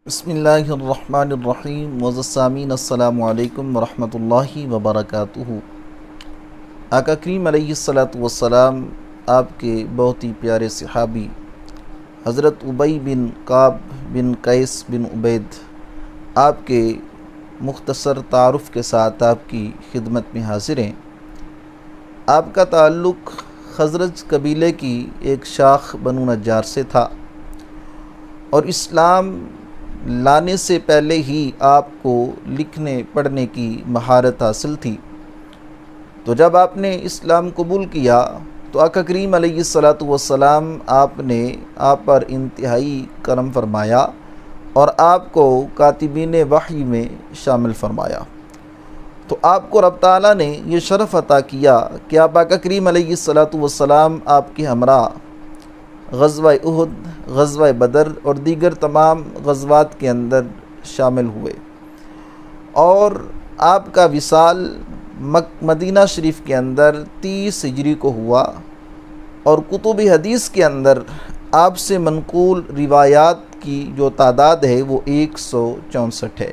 بسم اللہ الرحمن الرحیم معزز سامعین السلام علیکم ورحمۃ اللہ وبرکاتہ۔ آقا کریم علیہ الصلاۃ والسلام آپ کے بہت ہی پیارے صحابی حضرت ابی بن کعب بن قیس بن عبید آپ کے مختصر تعارف کے ساتھ آپ کی خدمت میں حاضر ہیں۔ آپ کا تعلق خزرج قبیلے کی ایک شاخ بنو نجار سے تھا اور اسلام لانے سے پہلے ہی آپ کو لکھنے پڑھنے کی مہارت حاصل تھی۔ تو جب آپ نے اسلام قبول کیا تو آقا کریم علیہ الصلاۃ والسلام آپ نے آپ پر انتہائی کرم فرمایا اور آپ کو کاتبین وحی میں شامل فرمایا۔ تو آپ کو رب تعالیٰ نے یہ شرف عطا کیا کہ آپ آقا کریم علیہ الصلاۃ والسلام آپ کے ہمراہ غزوہ احد، غزوہ بدر اور دیگر تمام غزوات کے اندر شامل ہوئے، اور آپ کا وصال مدینہ شریف کے اندر 30 ہجری کو ہوا، اور کتب حدیث کے اندر آپ سے منقول روایات کی جو تعداد ہے وہ 164 ہے۔